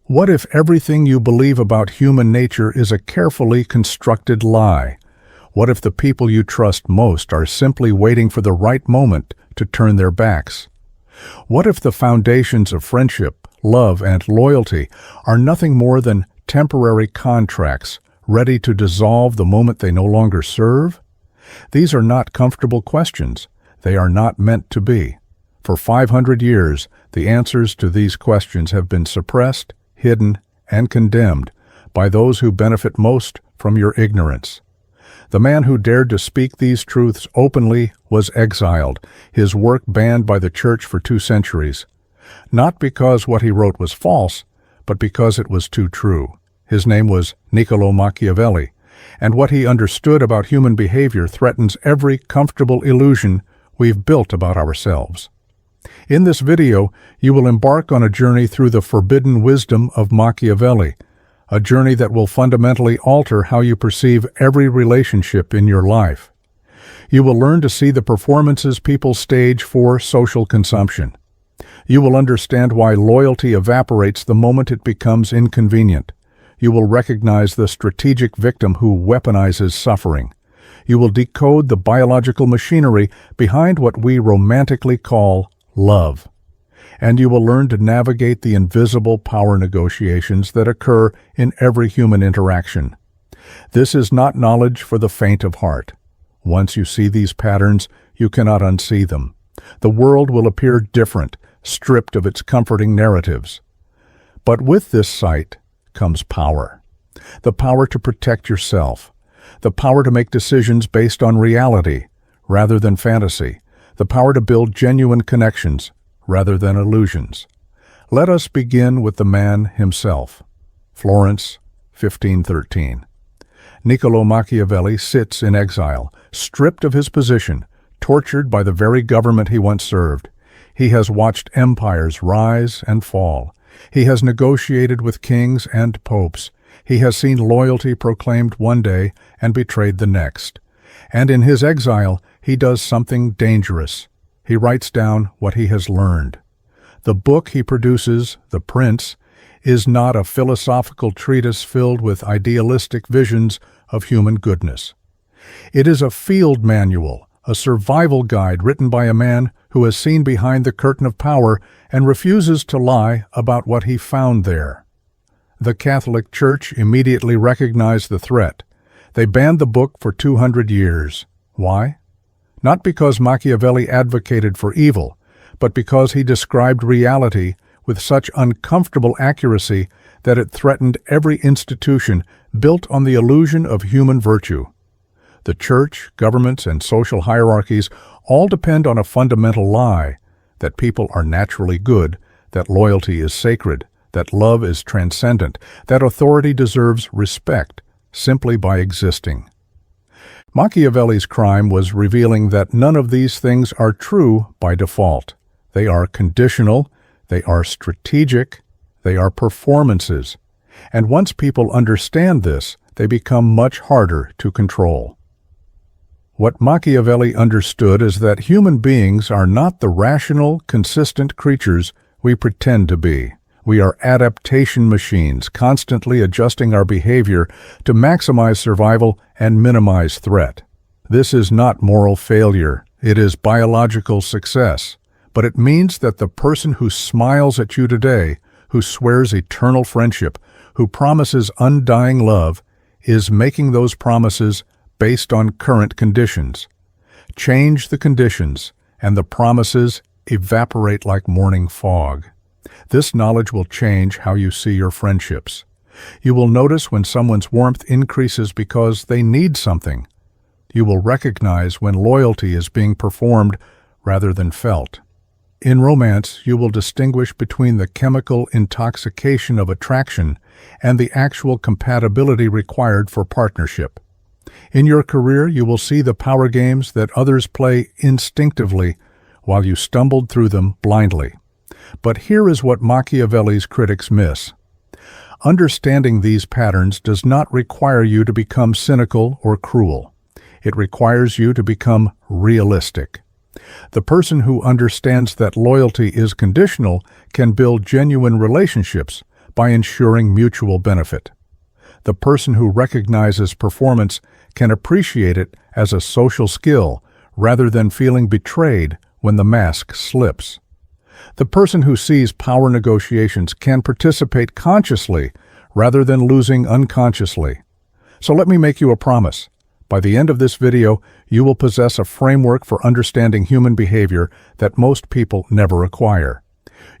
What if everything you believe about human nature is a carefully constructed lie? What if the people you trust most are simply waiting for the right moment to turn their backs? What if the foundations of friendship, love, and loyalty are nothing more than temporary contracts ready to dissolve the moment they no longer serve? These are not comfortable questions. They are not meant to be. For 500 years, the answers to these questions have been suppressed, hidden, and condemned by those who benefit most from your ignorance. The man who dared to speak these truths openly was exiled, his work banned by the church for 2 centuries. Not because what he wrote was false, but because it was too true. His name was Niccolò Machiavelli, and what he understood about human behavior threatens every comfortable illusion we've built about ourselves. In this video, you will embark on a journey through the forbidden wisdom of Machiavelli, a journey that will fundamentally alter how you perceive every relationship in your life. You will learn to see the performances people stage for social consumption. You will understand why loyalty evaporates the moment it becomes inconvenient. You will recognize the strategic victim who weaponizes suffering. You will decode the biological machinery behind what we romantically call love. And you will learn to navigate the invisible power negotiations that occur in every human interaction. This is not knowledge for the faint of heart. Once you see these patterns, you cannot unsee them. The world will appear different, stripped of its comforting narratives. But with this sight comes power. The power to protect yourself. The power to make decisions based on reality rather than fantasy. The power to build genuine connections rather than illusions. Let us begin with the man himself. Florence, 1513. Niccolò Machiavelli sits in exile, stripped of his position, tortured by the very government he once served. He has watched empires rise and fall. He has negotiated with kings and popes. He has seen loyalty proclaimed one day and betrayed the next. And in his exile, he does something dangerous. He writes down what he has learned. The book he produces, The Prince, is not a philosophical treatise filled with idealistic visions of human goodness. It is a field manual, a survival guide written by a man who has seen behind the curtain of power and refuses to lie about what he found there. The Catholic Church immediately recognized the threat. They banned the book for 200 years. Why? Not because Machiavelli advocated for evil, but because he described reality with such uncomfortable accuracy that it threatened every institution built on the illusion of human virtue. The church, governments, and social hierarchies all depend on a fundamental lie, that people are naturally good, that loyalty is sacred, that love is transcendent, that authority deserves respect simply by existing. Machiavelli's crime was revealing that none of these things are true by default. They are conditional, they are strategic, they are performances. And once people understand this, they become much harder to control. What Machiavelli understood is that human beings are not the rational, consistent creatures we pretend to be. We are adaptation machines, constantly adjusting our behavior to maximize survival and minimize threat. This is not moral failure, it is biological success. But it means that the person who smiles at you today, who swears eternal friendship, who promises undying love, is making those promises based on current conditions. Change the conditions, and the promises evaporate like morning fog. This knowledge will change how you see your friendships. You will notice when someone's warmth increases because they need something. You will recognize when loyalty is being performed rather than felt. In romance, you will distinguish between the chemical intoxication of attraction and the actual compatibility required for partnership. In your career, you will see the power games that others play instinctively while you stumbled through them blindly. But here is what Machiavelli's critics miss. Understanding these patterns does not require you to become cynical or cruel. It requires you to become realistic. The person who understands that loyalty is conditional can build genuine relationships, by ensuring mutual benefit. The person who recognizes performance can appreciate it as a social skill rather than feeling betrayed when the mask slips. The person who sees power negotiations can participate consciously rather than losing unconsciously. So let me make you a promise. By the end of this video, you will possess a framework for understanding human behavior that most people never acquire.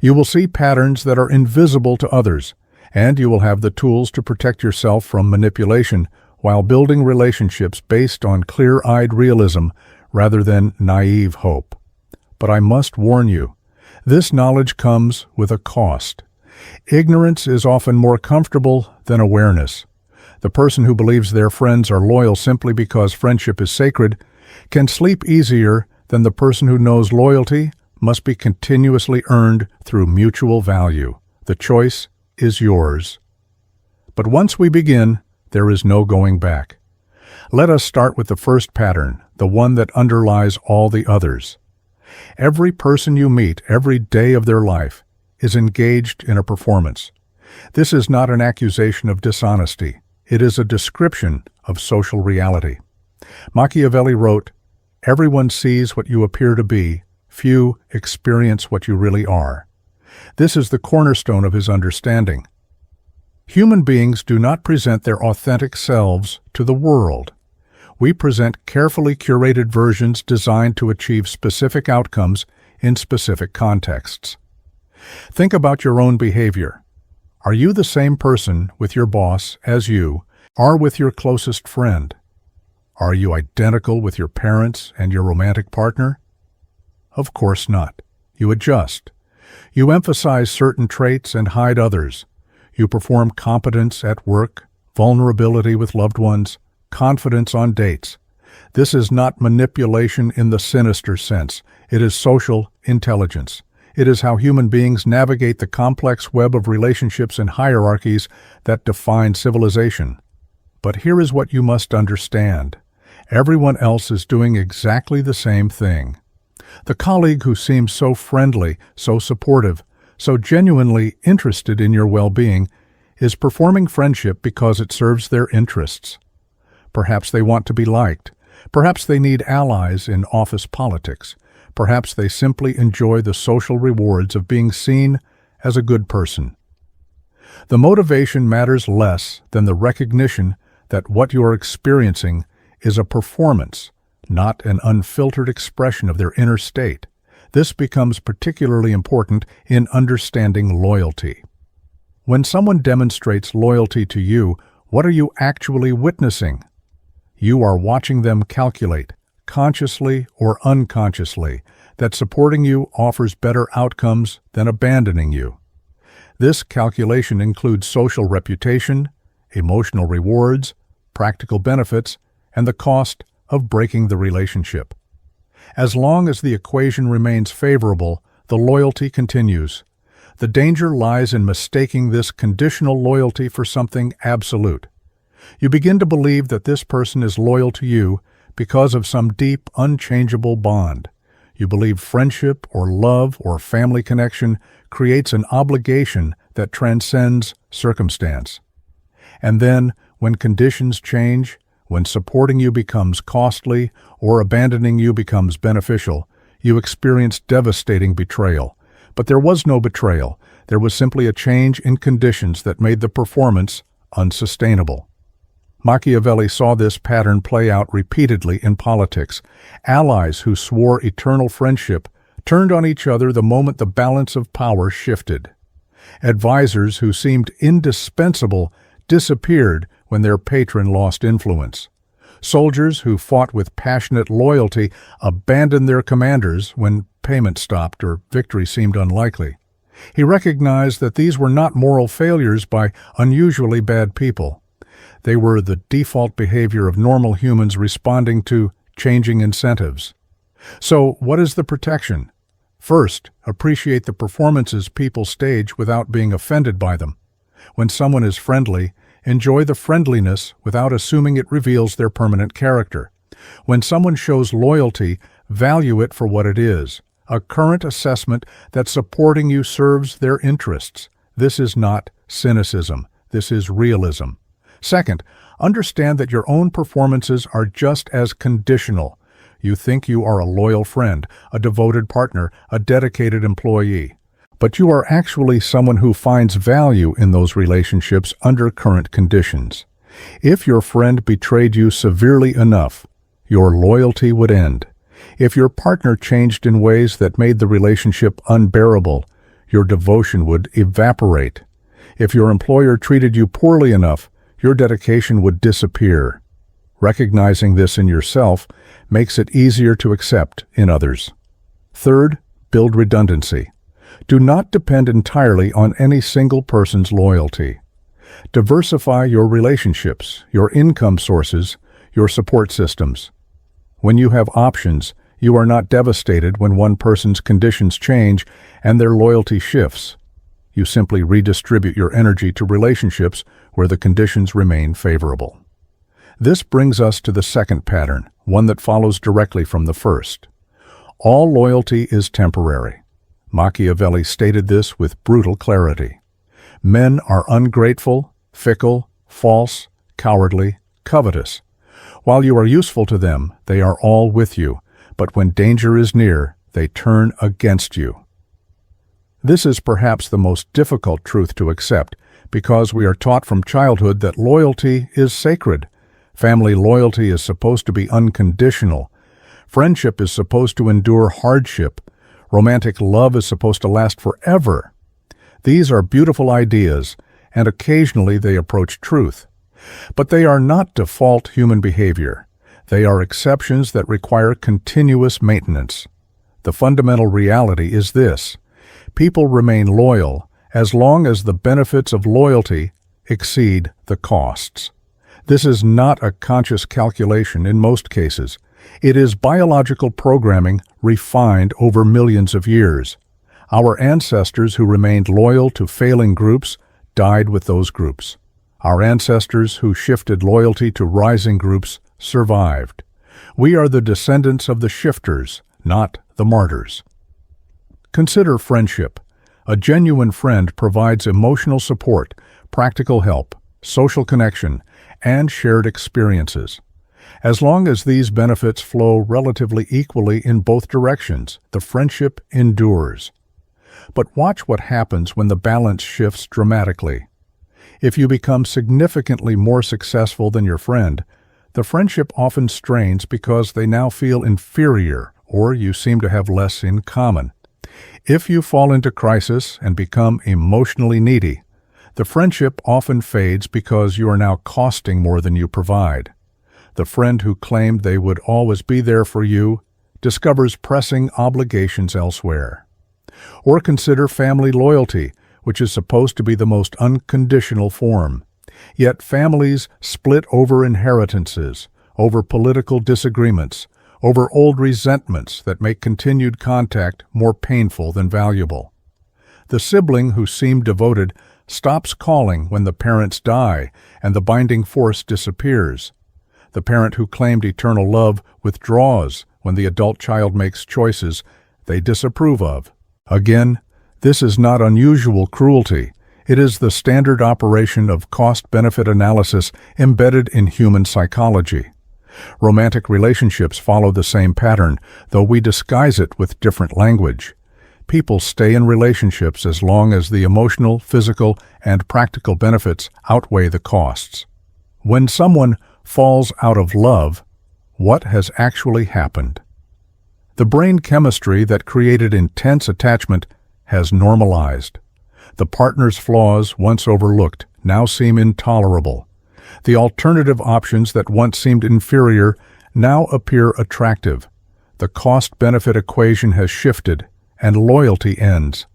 You will see patterns that are invisible to others, and you will have the tools to protect yourself from manipulation while building relationships based on clear-eyed realism rather than naive hope. But I must warn you, this knowledge comes with a cost. Ignorance is often more comfortable than awareness. The person who believes their friends are loyal simply because friendship is sacred can sleep easier than the person who knows loyalty must be continuously earned through mutual value. The choice is yours. But once we begin, there is no going back. Let us start with the first pattern, the one that underlies all the others. Every person you meet every day of their life is engaged in a performance. This is not an accusation of dishonesty. It is a description of social reality. Machiavelli wrote, "Everyone sees what you appear to be, few experience what you really are." This is the cornerstone of his understanding. Human beings do not present their authentic selves to the world. We present carefully curated versions designed to achieve specific outcomes in specific contexts. Think about your own behavior. Are you the same person with your boss as you are with your closest friend? Are you identical with your parents and your romantic partner? Of course not. You adjust. You emphasize certain traits and hide others. You perform competence at work, vulnerability with loved ones, confidence on dates. This is not manipulation in the sinister sense. It is social intelligence. It is how human beings navigate the complex web of relationships and hierarchies that define civilization. But here is what you must understand. Everyone else is doing exactly the same thing. The colleague who seems so friendly, so supportive, so genuinely interested in your well-being is performing friendship because it serves their interests. Perhaps they want to be liked. Perhaps they need allies in office politics. Perhaps they simply enjoy the social rewards of being seen as a good person. The motivation matters less than the recognition that what you are experiencing is a performance, not an unfiltered expression of their inner state. This becomes particularly important in understanding loyalty. When someone demonstrates loyalty to you, what are you actually witnessing? You are watching them calculate, consciously or unconsciously, that supporting you offers better outcomes than abandoning you. This calculation includes social reputation, emotional rewards, practical benefits, and the cost of breaking the relationship. As long as the equation remains favorable, the loyalty continues. The danger lies in mistaking this conditional loyalty for something absolute. You begin to believe that this person is loyal to you because of some deep, unchangeable bond. You believe friendship or love or family connection creates an obligation that transcends circumstance. And then, when conditions change, when supporting you becomes costly or abandoning you becomes beneficial, you experience devastating betrayal. But there was no betrayal. There was simply a change in conditions that made the performance unsustainable. Machiavelli saw this pattern play out repeatedly in politics. Allies who swore eternal friendship turned on each other the moment the balance of power shifted. Advisors who seemed indispensable disappeared when their patron lost influence. Soldiers who fought with passionate loyalty abandoned their commanders when payment stopped or victory seemed unlikely. He recognized that these were not moral failures by unusually bad people. They were the default behavior of normal humans responding to changing incentives. So, what is the protection? First, appreciate the performances people stage without being offended by them. When someone is friendly, enjoy the friendliness without assuming it reveals their permanent character. When someone shows loyalty, value it for what it is, a current assessment that supporting you serves their interests. This is not cynicism. This is realism. Second, understand that your own performances are just as conditional. You think you are a loyal friend, a devoted partner, a dedicated employee. But you are actually someone who finds value in those relationships under current conditions. If your friend betrayed you severely enough, your loyalty would end. If your partner changed in ways that made the relationship unbearable, your devotion would evaporate. If your employer treated you poorly enough, your dedication would disappear. Recognizing this in yourself makes it easier to accept in others. Third, build redundancy. Do not depend entirely on any single person's loyalty. Diversify your relationships, your income sources, your support systems. When you have options, you are not devastated when one person's conditions change and their loyalty shifts. You simply redistribute your energy to relationships where the conditions remain favorable. This brings us to the second pattern, one that follows directly from the first. All loyalty is temporary. Machiavelli stated this with brutal clarity. Men are ungrateful, fickle, false, cowardly, covetous. While you are useful to them, they are all with you, but when danger is near, they turn against you. This is perhaps the most difficult truth to accept, because we are taught from childhood that loyalty is sacred. Family loyalty is supposed to be unconditional. Friendship is supposed to endure hardship. Romantic love is supposed to last forever. These are beautiful ideas, and occasionally they approach truth. But they are not default human behavior. They are exceptions that require continuous maintenance. The fundamental reality is this: people remain loyal as long as the benefits of loyalty exceed the costs. This is not a conscious calculation in most cases. It is biological programming refined over millions of years. Our ancestors who remained loyal to failing groups died with those groups. Our ancestors who shifted loyalty to rising groups survived. We are the descendants of the shifters, not the martyrs. Consider friendship. A genuine friend provides emotional support, practical help, social connection, and shared experiences. As long as these benefits flow relatively equally in both directions, the friendship endures. But watch what happens when the balance shifts dramatically. If you become significantly more successful than your friend, the friendship often strains because they now feel inferior, or you seem to have less in common. If you fall into crisis and become emotionally needy, the friendship often fades because you are now costing more than you provide. The friend who claimed they would always be there for you discovers pressing obligations elsewhere. Or consider family loyalty, which is supposed to be the most unconditional form. Yet families split over inheritances, over political disagreements, over old resentments that make continued contact more painful than valuable. The sibling who seemed devoted stops calling when the parents die and the binding force disappears. The parent who claimed eternal love withdraws when the adult child makes choices they disapprove of. Again, this is not unusual cruelty. It is the standard operation of cost-benefit analysis embedded in human psychology. Romantic relationships follow the same pattern, though we disguise it with different language. People stay in relationships as long as the emotional, physical, and practical benefits outweigh the costs. When someone falls out of love, what has actually happened? The brain chemistry that created intense attachment has normalized. The partner's flaws, once overlooked, now seem intolerable. The alternative options that once seemed inferior now appear attractive. The cost-benefit equation has shifted, and loyalty ends.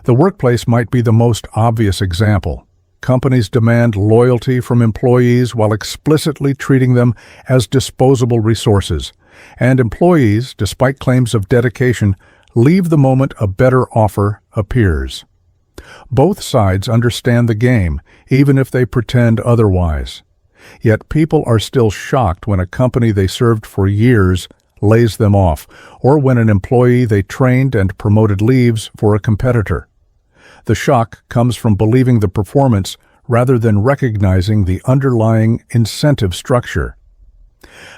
The workplace might be the most obvious example. Companies demand loyalty from employees while explicitly treating them as disposable resources, and employees, despite claims of dedication, leave the moment a better offer appears. Both sides understand the game, even if they pretend otherwise. Yet people are still shocked when a company they served for years lays them off, or when an employee they trained and promoted leaves for a competitor. The shock comes from believing the performance rather than recognizing the underlying incentive structure.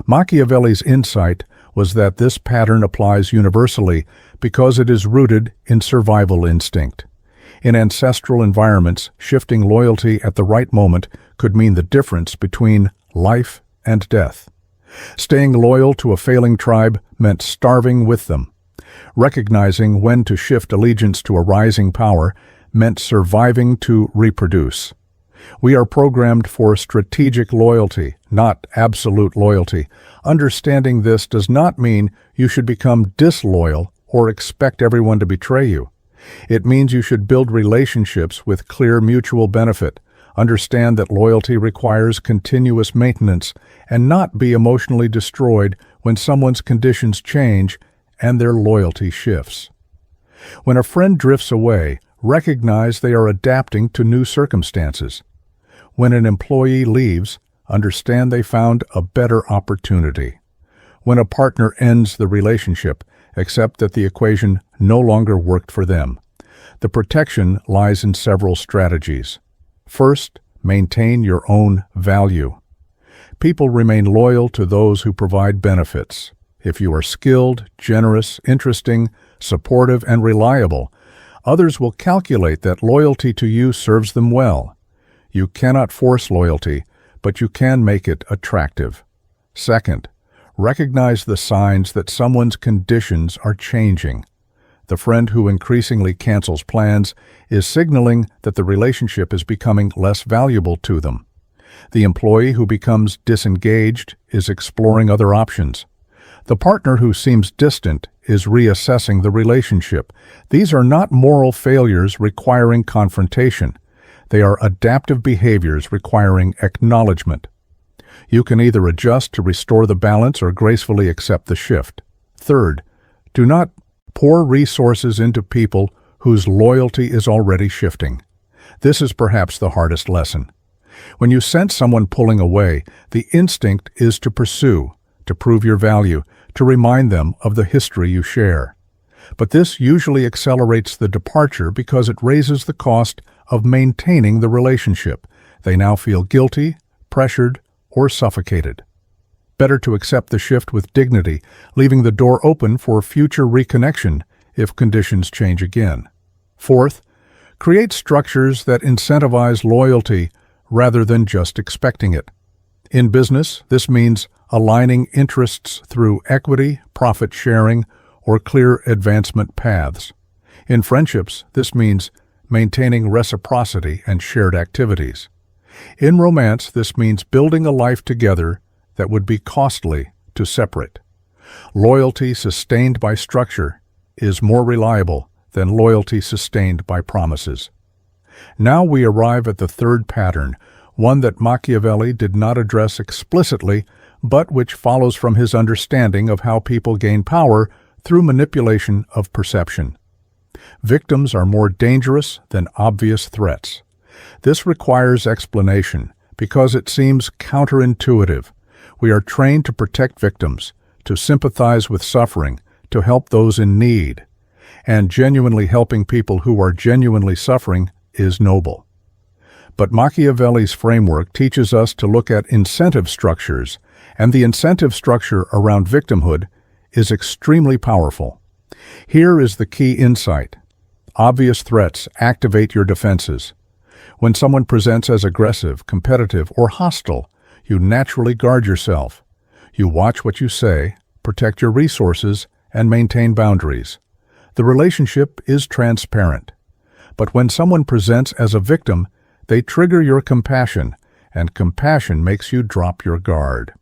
Machiavelli's insight was that this pattern applies universally because it is rooted in survival instinct. In ancestral environments, shifting loyalty at the right moment could mean the difference between life and death. Staying loyal to a failing tribe meant starving with them. Recognizing when to shift allegiance to a rising power meant surviving to reproduce. We are programmed for strategic loyalty, not absolute loyalty. Understanding this does not mean you should become disloyal or expect everyone to betray you. It means you should build relationships with clear mutual benefit, understand that loyalty requires continuous maintenance, and not be emotionally destroyed when someone's conditions change and their loyalty shifts. When a friend drifts away, recognize they are adapting to new circumstances. When an employee leaves, understand they found a better opportunity. When a partner ends the relationship, accept that the equation no longer worked for them. The protection lies in several strategies. First, maintain your own value. People remain loyal to those who provide benefits. If you are skilled, generous, interesting, supportive, and reliable, others will calculate that loyalty to you serves them well. You cannot force loyalty, but you can make it attractive. Second, recognize the signs that someone's conditions are changing. The friend who increasingly cancels plans is signaling that the relationship is becoming less valuable to them. The employee who becomes disengaged is exploring other options. The partner who seems distant is reassessing the relationship. These are not moral failures requiring confrontation. They are adaptive behaviors requiring acknowledgement. You can either adjust to restore the balance or gracefully accept the shift. Third, do not pour resources into people whose loyalty is already shifting. This is perhaps the hardest lesson. When you sense someone pulling away, the instinct is to pursue, to prove your value, to remind them of the history you share. But this usually accelerates the departure because it raises the cost of maintaining the relationship. They now feel guilty, pressured, or suffocated. Better to accept the shift with dignity, leaving the door open for future reconnection if conditions change again. Fourth, create structures that incentivize loyalty rather than just expecting it. In business, this means aligning interests through equity, profit sharing, or clear advancement paths. In friendships, this means maintaining reciprocity and shared activities. In romance, this means building a life together that would be costly to separate. Loyalty sustained by structure is more reliable than loyalty sustained by promises. Now we arrive at the third pattern, one that Machiavelli did not address explicitly, but which follows from his understanding of how people gain power through manipulation of perception. Victims are more dangerous than obvious threats. This requires explanation because it seems counterintuitive. We are trained to protect victims, to sympathize with suffering, to help those in need. And genuinely helping people who are genuinely suffering is noble. But Machiavelli's framework teaches us to look at incentive structures, and the incentive structure around victimhood is extremely powerful. Here is the key insight. Obvious threats activate your defenses. When someone presents as aggressive, competitive, or hostile, you naturally guard yourself. You watch what you say, protect your resources, and maintain boundaries. The relationship is transparent. But when someone presents as a victim, they trigger your compassion, and compassion makes you drop your guard.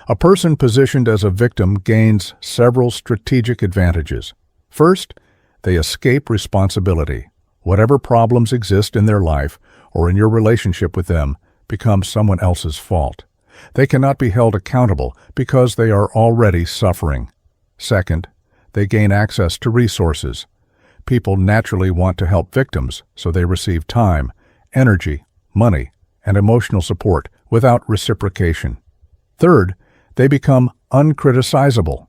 A person positioned as a victim gains several strategic advantages. First, they escape responsibility. Whatever problems exist in their life or in your relationship with them becomes someone else's fault. They cannot be held accountable because they are already suffering. Second, they gain access to resources. People naturally want to help victims, so they receive time, energy, money, and emotional support without reciprocation. Third, they become uncriticizable.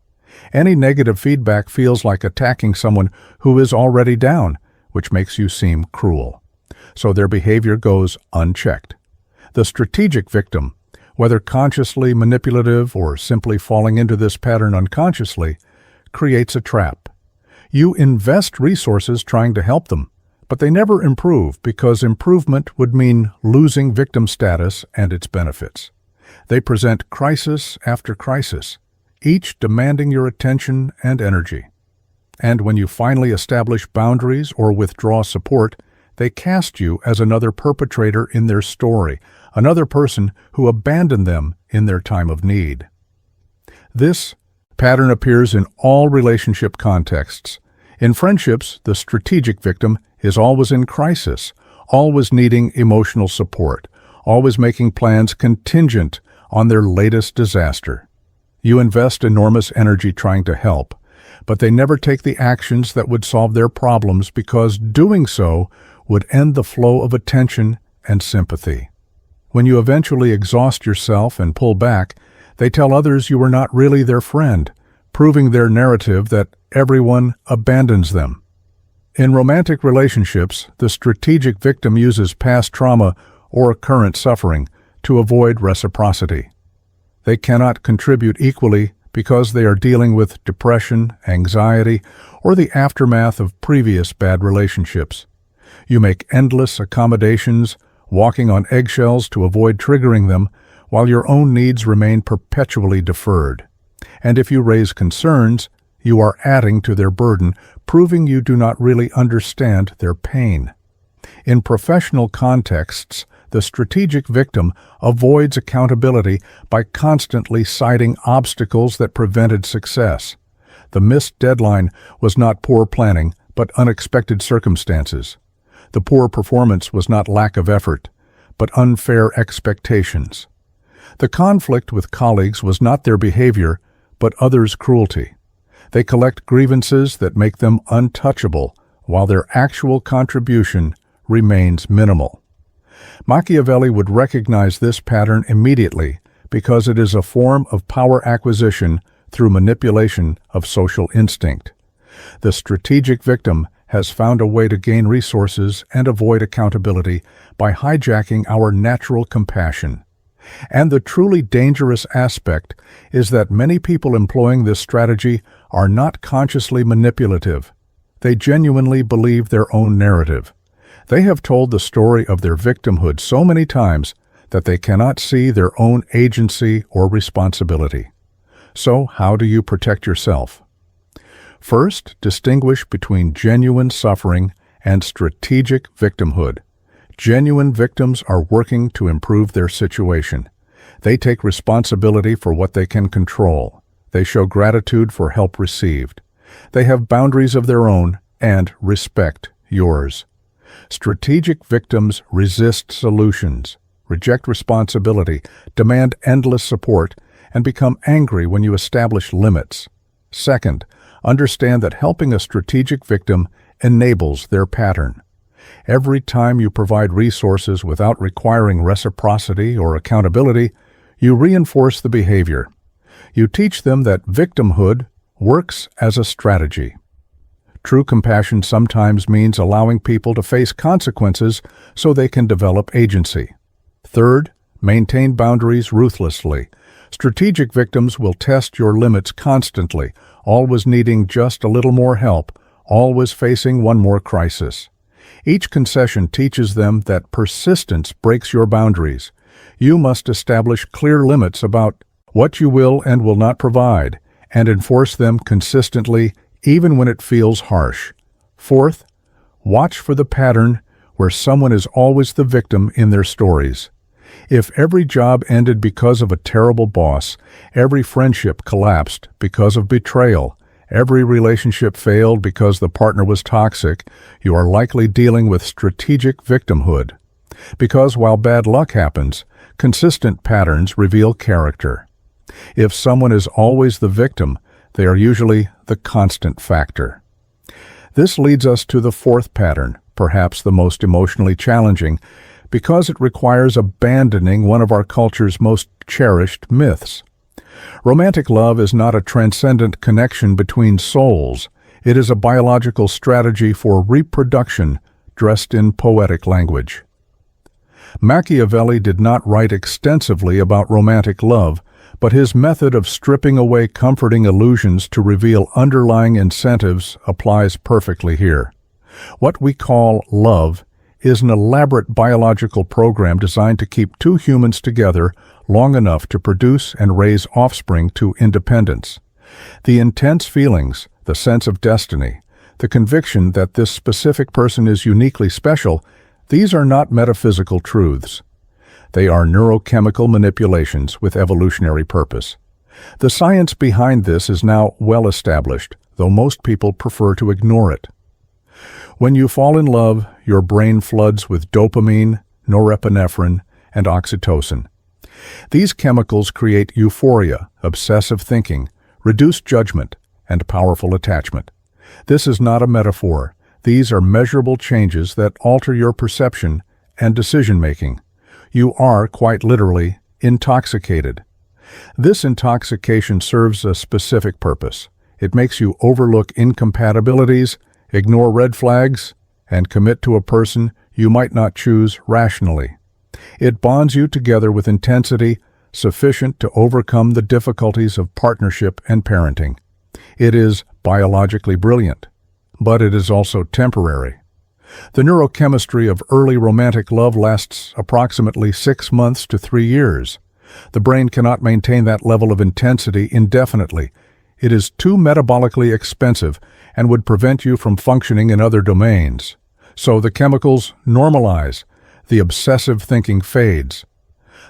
Any negative feedback feels like attacking someone who is already down, which makes you seem cruel. So their behavior goes unchecked. The strategic victim, whether consciously manipulative or simply falling into this pattern unconsciously, creates a trap. You invest resources trying to help them, but they never improve because improvement would mean losing victim status and its benefits. They present crisis after crisis, each demanding your attention and energy. And when you finally establish boundaries or withdraw support, they cast you as another perpetrator in their story, another person who abandoned them in their time of need. This pattern appears in all relationship contexts. In friendships, the strategic victim is always in crisis, always needing emotional support, always making plans contingent on their latest disaster. You invest enormous energy trying to help, but they never take the actions that would solve their problems because doing so would end the flow of attention and sympathy. When you eventually exhaust yourself and pull back, they tell others you were not really their friend, proving their narrative that everyone abandons them. In romantic relationships, the strategic victim uses past trauma or current suffering to avoid reciprocity. They cannot contribute equally because they are dealing with depression, anxiety, or the aftermath of previous bad relationships. You make endless accommodations, walking on eggshells to avoid triggering them, while your own needs remain perpetually deferred. And if you raise concerns, you are adding to their burden, proving you do not really understand their pain. In professional contexts, the strategic victim avoids accountability by constantly citing obstacles that prevented success. The missed deadline was not poor planning, but unexpected circumstances. The poor performance was not lack of effort, but unfair expectations. The conflict with colleagues was not their behavior, but others' cruelty. They collect grievances that make them untouchable, while their actual contribution remains minimal. Machiavelli would recognize this pattern immediately because it is a form of power acquisition through manipulation of social instinct. The strategic victim has found a way to gain resources and avoid accountability by hijacking our natural compassion. And the truly dangerous aspect is that many people employing this strategy are not consciously manipulative. They genuinely believe their own narrative. They have told the story of their victimhood so many times that they cannot see their own agency or responsibility. So, how do you protect yourself? First, distinguish between genuine suffering and strategic victimhood. Genuine victims are working to improve their situation. They take responsibility for what they can control. They show gratitude for help received. They have boundaries of their own and respect yours. Strategic victims resist solutions, reject responsibility, demand endless support, and become angry when you establish limits. Second, understand that helping a strategic victim enables their pattern. Every time you provide resources without requiring reciprocity or accountability, you reinforce the behavior. You teach them that victimhood works as a strategy. True compassion sometimes means allowing people to face consequences so they can develop agency. Third, maintain boundaries ruthlessly. Strategic victims will test your limits constantly, always needing just a little more help, always facing one more crisis. Each concession teaches them that persistence breaks your boundaries. You must establish clear limits about what you will and will not provide, and enforce them consistently even when it feels harsh. Fourth, watch for the pattern where someone is always the victim in their stories. If every job ended because of a terrible boss, every friendship collapsed because of betrayal, every relationship failed because the partner was toxic, you are likely dealing with strategic victimhood. Because while bad luck happens, consistent patterns reveal character. If someone is always the victim, they are usually the constant factor. This leads us to the fourth pattern, perhaps the most emotionally challenging, because it requires abandoning one of our culture's most cherished myths. Romantic love is not a transcendent connection between souls. It is a biological strategy for reproduction dressed in poetic language. Machiavelli did not write extensively about romantic love, but his method of stripping away comforting illusions to reveal underlying incentives applies perfectly here. What we call love is an elaborate biological program designed to keep two humans together long enough to produce and raise offspring to independence. The intense feelings, the sense of destiny, the conviction that this specific person is uniquely special, these are not metaphysical truths. They are neurochemical manipulations with evolutionary purpose. The science behind this is now well established, though most people prefer to ignore it. When you fall in love, your brain floods with dopamine, norepinephrine, and oxytocin. These chemicals create euphoria, obsessive thinking, reduced judgment, and powerful attachment. This is not a metaphor. These are measurable changes that alter your perception and decision-making. You are, quite literally, intoxicated. This intoxication serves a specific purpose. It makes you overlook incompatibilities, ignore red flags, and commit to a person you might not choose rationally. It bonds you together with intensity sufficient to overcome the difficulties of partnership and parenting. It is biologically brilliant, but it is also temporary. The neurochemistry of early romantic love lasts approximately 6 months to 3 years. The brain cannot maintain that level of intensity indefinitely. It is too metabolically expensive and would prevent you from functioning in other domains. So the chemicals normalize. The obsessive thinking fades.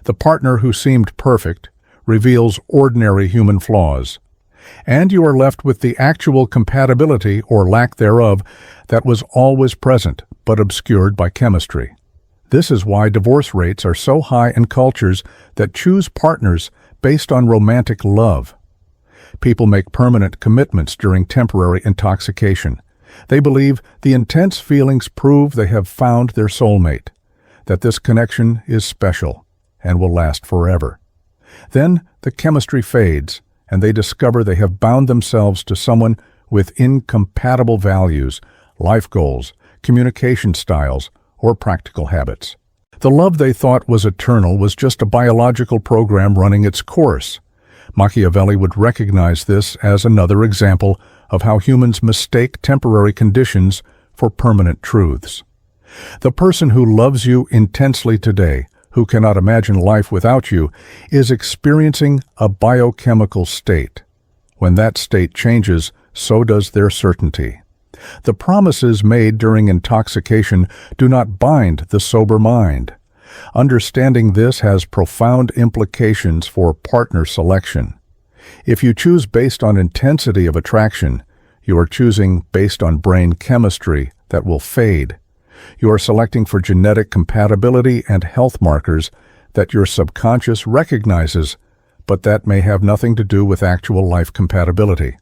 The partner who seemed perfect reveals ordinary human flaws. And you are left with the actual compatibility, or lack thereof, that was always present but obscured by chemistry. This is why divorce rates are so high in cultures that choose partners based on romantic love. People make permanent commitments during temporary intoxication. They believe the intense feelings prove they have found their soulmate, that this connection is special and will last forever. Then the chemistry fades, and they discover they have bound themselves to someone with incompatible values, life goals, communication styles, or practical habits. The love they thought was eternal was just a biological program running its course. Machiavelli would recognize this as another example of how humans mistake temporary conditions for permanent truths. The person who loves you intensely today, who cannot imagine life without you, is experiencing a biochemical state. When that state changes, so does their certainty. The promises made during intoxication do not bind the sober mind. Understanding this has profound implications for partner selection. If you choose based on intensity of attraction, you are choosing based on brain chemistry that will fade. You are selecting for genetic compatibility and health markers that your subconscious recognizes, but that may have nothing to do with actual life compatibility.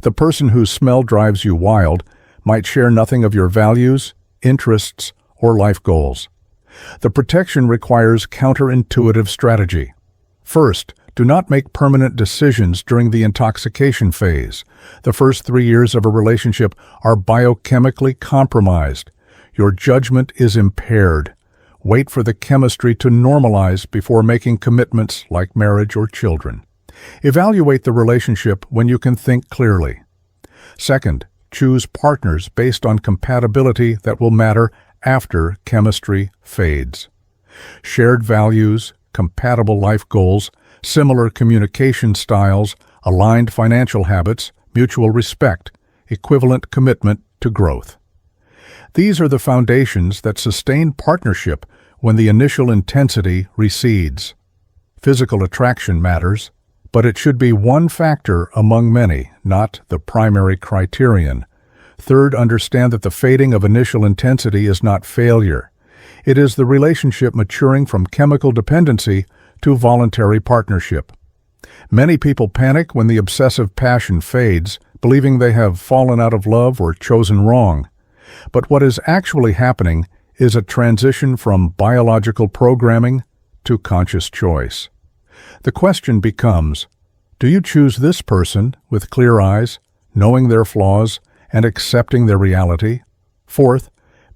The person whose smell drives you wild might share nothing of your values, interests, or life goals. The protection requires counterintuitive strategy. First, do not make permanent decisions during the intoxication phase. The first 3 years of a relationship are biochemically compromised. Your judgment is impaired. Wait for the chemistry to normalize before making commitments like marriage or children. Evaluate the relationship when you can think clearly. Second, choose partners based on compatibility that will matter after chemistry fades. Shared values, compatible life goals, similar communication styles, aligned financial habits, mutual respect, equivalent commitment to growth. These are the foundations that sustain partnership when the initial intensity recedes. Physical attraction matters, but it should be one factor among many, not the primary criterion. Third, understand that the fading of initial intensity is not failure. It is the relationship maturing from chemical dependency to voluntary partnership. Many people panic when the obsessive passion fades, believing they have fallen out of love or chosen wrong. But what is actually happening is a transition from biological programming to conscious choice. The question becomes, do you choose this person with clear eyes, knowing their flaws, and accepting their reality. Fourth,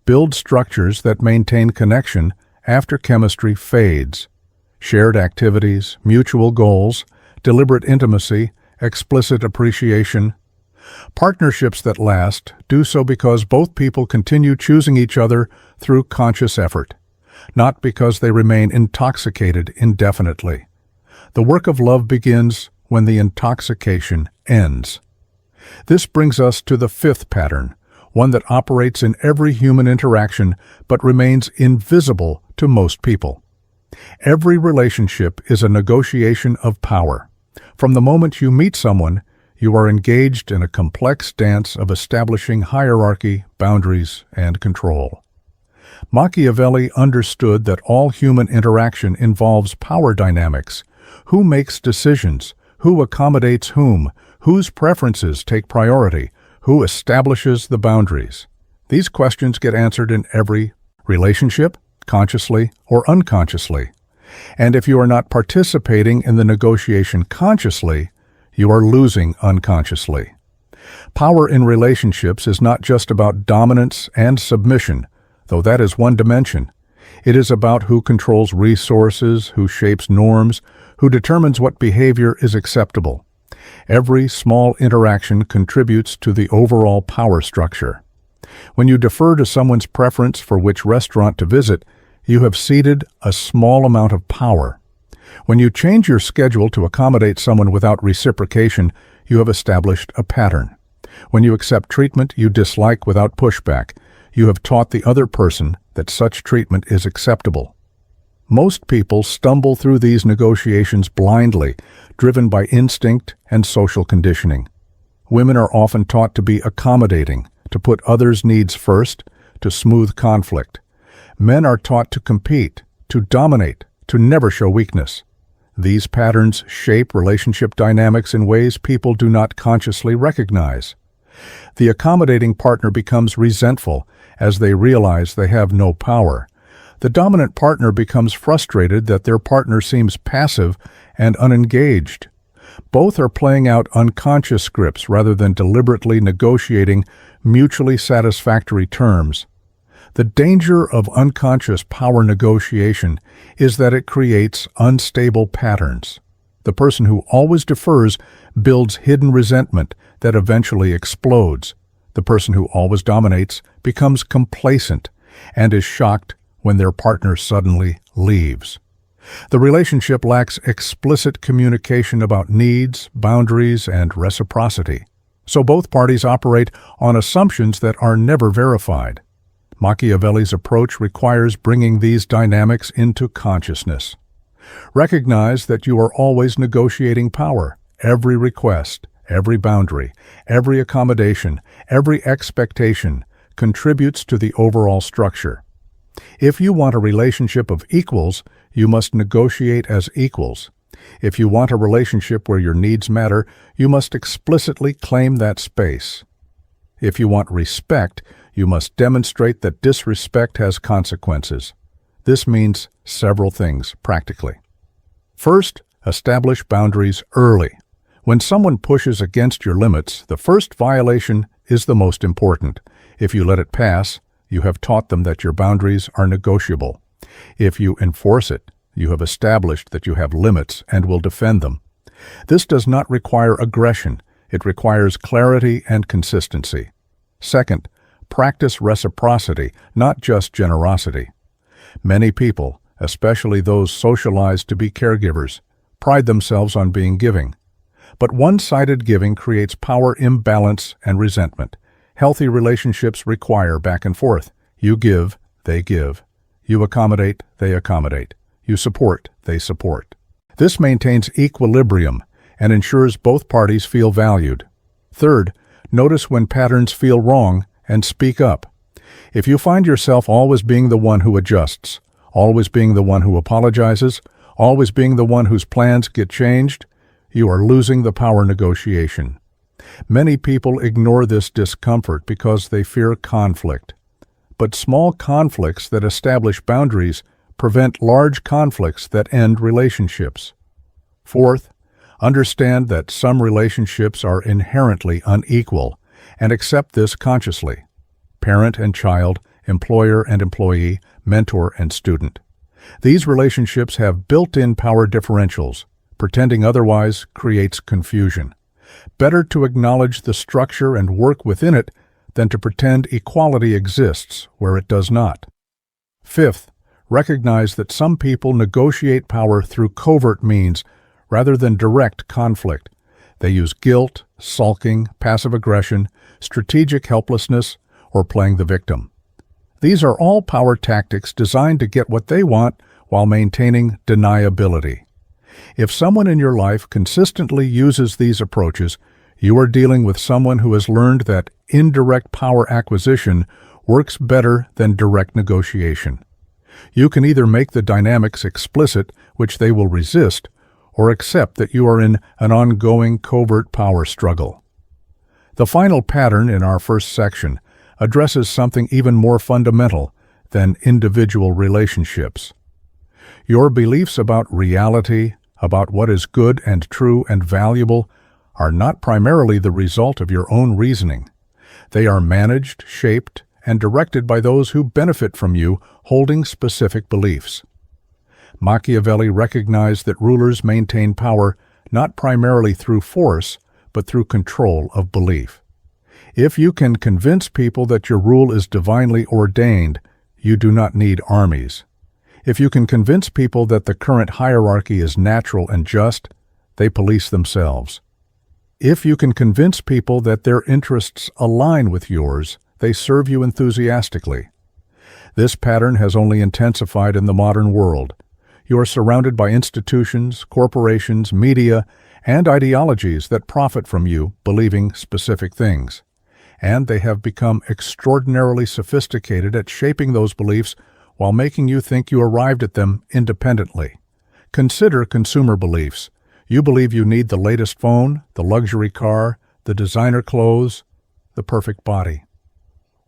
build structures that maintain connection after chemistry fades. Shared activities, mutual goals, deliberate intimacy, explicit appreciation. Partnerships that last do so because both people continue choosing each other through conscious effort, not because they remain intoxicated indefinitely. The work of love begins when the intoxication ends. This brings us to the fifth pattern, one that operates in every human interaction but remains invisible to most people. Every relationship is a negotiation of power. From the moment you meet someone, you are engaged in a complex dance of establishing hierarchy, boundaries, and control. Machiavelli understood that all human interaction involves power dynamics. Who makes decisions? Who accommodates whom? Whose preferences take priority? Who establishes the boundaries? These questions get answered in every relationship, consciously or unconsciously. And if you are not participating in the negotiation consciously, you are losing unconsciously. Power in relationships is not just about dominance and submission, though that is one dimension. It is about who controls resources, who shapes norms, who determines what behavior is acceptable. Every small interaction contributes to the overall power structure. When you defer to someone's preference for which restaurant to visit, you have ceded a small amount of power. When you change your schedule to accommodate someone without reciprocation, you have established a pattern. When you accept treatment you dislike without pushback, you have taught the other person that such treatment is acceptable. Most people stumble through these negotiations blindly, driven by instinct and social conditioning. Women are often taught to be accommodating, to put others' needs first, to smooth conflict. Men are taught to compete, to dominate, to never show weakness. These patterns shape relationship dynamics in ways people do not consciously recognize. The accommodating partner becomes resentful as they realize they have no power. The dominant partner becomes frustrated that their partner seems passive and unengaged. Both are playing out unconscious scripts rather than deliberately negotiating mutually satisfactory terms. The danger of unconscious power negotiation is that it creates unstable patterns. The person who always defers builds hidden resentment that eventually explodes. The person who always dominates becomes complacent and is shocked when their partner suddenly leaves. The relationship lacks explicit communication about needs, boundaries, and reciprocity. So both parties operate on assumptions that are never verified. Machiavelli's approach requires bringing these dynamics into consciousness. Recognize that you are always negotiating power. Every request, every boundary, every accommodation, every expectation contributes to the overall structure. If you want a relationship of equals, you must negotiate as equals. If you want a relationship where your needs matter, you must explicitly claim that space. If you want respect, you must demonstrate that disrespect has consequences. This means several things, practically. First, establish boundaries early. When someone pushes against your limits, the first violation is the most important. If you let it pass, you have taught them that your boundaries are negotiable. If you enforce it, you have established that you have limits and will defend them. This does not require aggression. It requires clarity and consistency. Second, practice reciprocity, not just generosity. Many people, especially those socialized to be caregivers, pride themselves on being giving. But one-sided giving creates power imbalance and resentment. Healthy relationships require back and forth. You give, they give. You accommodate, they accommodate. You support, they support. This maintains equilibrium and ensures both parties feel valued. Third, notice when patterns feel wrong and speak up. If you find yourself always being the one who adjusts, always being the one who apologizes, always being the one whose plans get changed, you are losing the power negotiation. Many people ignore this discomfort because they fear conflict. But small conflicts that establish boundaries prevent large conflicts that end relationships. Fourth, understand that some relationships are inherently unequal, and accept this consciously. Parent and child, employer and employee, mentor and student. These relationships have built-in power differentials. Pretending otherwise creates confusion. Better to acknowledge the structure and work within it than to pretend equality exists where it does not. Fifth, recognize that some people negotiate power through covert means rather than direct conflict. They use guilt, sulking, passive aggression, strategic helplessness, or playing the victim. These are all power tactics designed to get what they want while maintaining deniability. If someone in your life consistently uses these approaches, you are dealing with someone who has learned that indirect power acquisition works better than direct negotiation. You can either make the dynamics explicit, which they will resist, or accept that you are in an ongoing covert power struggle. The final pattern in our first section addresses something even more fundamental than individual relationships. Your beliefs about reality, about what is good and true and valuable, are not primarily the result of your own reasoning. They are managed, shaped, and directed by those who benefit from you holding specific beliefs. Machiavelli recognized that rulers maintain power not primarily through force, but through control of belief. If you can convince people that your rule is divinely ordained, you do not need armies. If you can convince people that the current hierarchy is natural and just, they police themselves. If you can convince people that their interests align with yours, they serve you enthusiastically. This pattern has only intensified in the modern world. You are surrounded by institutions, corporations, media, and ideologies that profit from you believing specific things. And they have become extraordinarily sophisticated at shaping those beliefs while making you think you arrived at them independently. Consider consumer beliefs. You believe you need the latest phone, the luxury car, the designer clothes, the perfect body.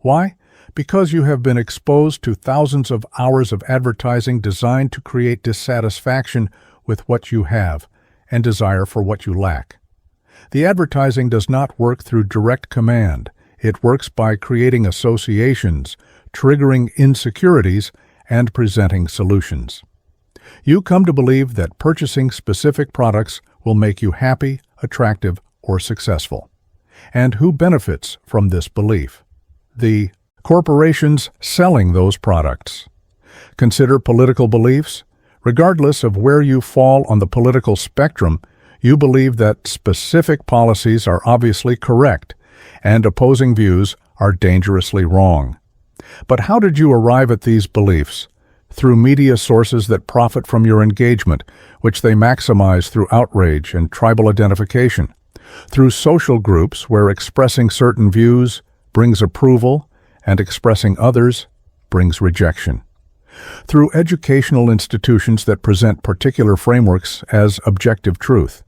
Why? Because you have been exposed to thousands of hours of advertising designed to create dissatisfaction with what you have and desire for what you lack. The advertising does not work through direct command. It works by creating associations, triggering insecurities, and presenting solutions. You come to believe that purchasing specific products will make you happy, attractive, or successful. And who benefits from this belief? The corporations selling those products. Consider political beliefs. Regardless of where you fall on the political spectrum, you believe that specific policies are obviously correct and opposing views are dangerously wrong. But how did you arrive at these beliefs? Through media sources that profit from your engagement, which they maximize through outrage and tribal identification. Through social groups where expressing certain views brings approval and expressing others brings rejection. Through educational institutions that present particular frameworks as objective truth.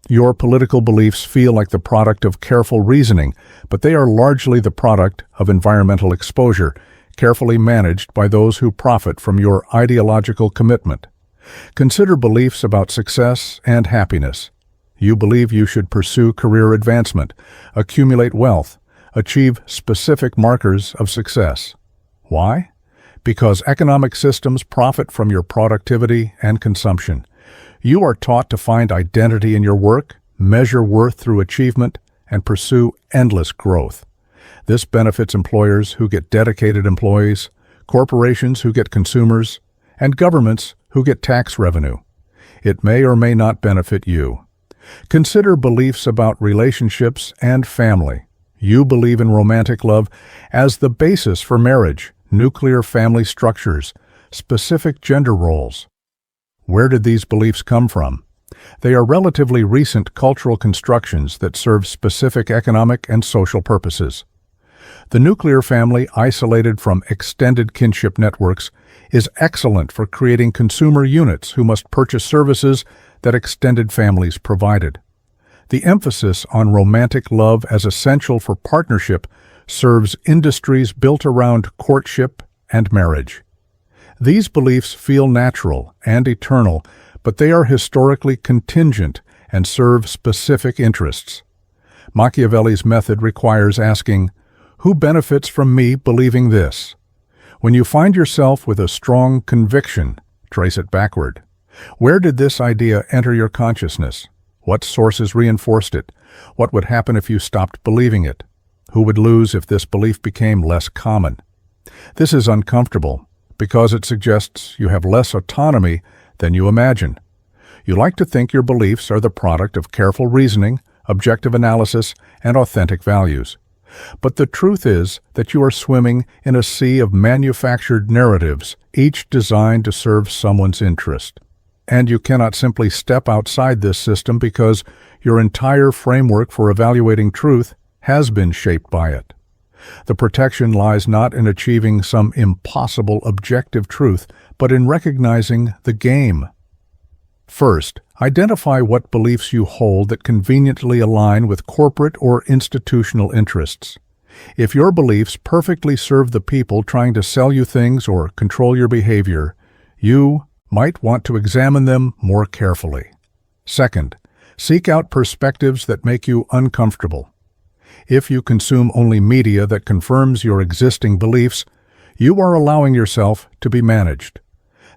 Your political beliefs feel like the product of careful reasoning, but they are largely the product of environmental exposure, carefully managed by those who profit from your ideological commitment. Consider beliefs about success and happiness. You believe you should pursue career advancement, accumulate wealth, achieve specific markers of success. Why? Because economic systems profit from your productivity and consumption. You are taught to find identity in your work, measure worth through achievement, and pursue endless growth. This benefits employers who get dedicated employees, corporations who get consumers, and governments who get tax revenue. It may or may not benefit you. Consider beliefs about relationships and family. You believe in romantic love as the basis for marriage, nuclear family structures, specific gender roles. Where did these beliefs come from? They are relatively recent cultural constructions that serve specific economic and social purposes. The nuclear family, isolated from extended kinship networks, is excellent for creating consumer units who must purchase services that extended families provided. The emphasis on romantic love as essential for partnership serves industries built around courtship and marriage. These beliefs feel natural and eternal, but they are historically contingent and serve specific interests. Machiavelli's method requires asking, "Who benefits from me believing this?" When you find yourself with a strong conviction, trace it backward. Where did this idea enter your consciousness? What sources reinforced it? What would happen if you stopped believing it? Who would lose if this belief became less common? This is uncomfortable because it suggests you have less autonomy than you imagine. You like to think your beliefs are the product of careful reasoning, objective analysis, and authentic values. But the truth is that you are swimming in a sea of manufactured narratives, each designed to serve someone's interest. And you cannot simply step outside this system because your entire framework for evaluating truth has been shaped by it. The protection lies not in achieving some impossible objective truth, but in recognizing the game. First, identify what beliefs you hold that conveniently align with corporate or institutional interests. If your beliefs perfectly serve the people trying to sell you things or control your behavior, you might want to examine them more carefully. Second, seek out perspectives that make you uncomfortable. If you consume only media that confirms your existing beliefs, you are allowing yourself to be managed.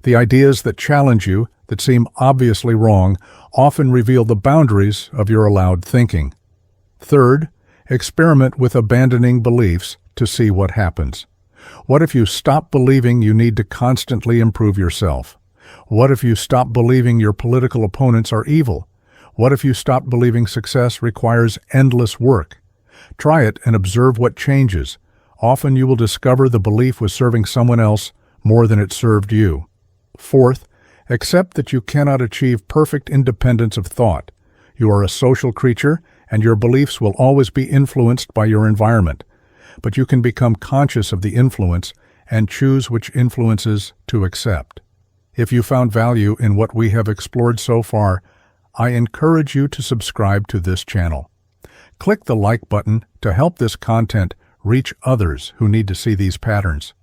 The ideas that challenge you, that seem obviously wrong, often reveal the boundaries of your allowed thinking. Third, experiment with abandoning beliefs to see what happens. What if you stop believing you need to constantly improve yourself? What if you stop believing your political opponents are evil? What if you stop believing success requires endless work? Try it and observe what changes. Often you will discover the belief was serving someone else more than it served you. Fourth, accept that you cannot achieve perfect independence of thought. You are a social creature, and your beliefs will always be influenced by your environment. But you can become conscious of the influence and choose which influences to accept. If you found value in what we have explored so far, I encourage you to subscribe to this channel. Click the like button to help this content reach others who need to see these patterns.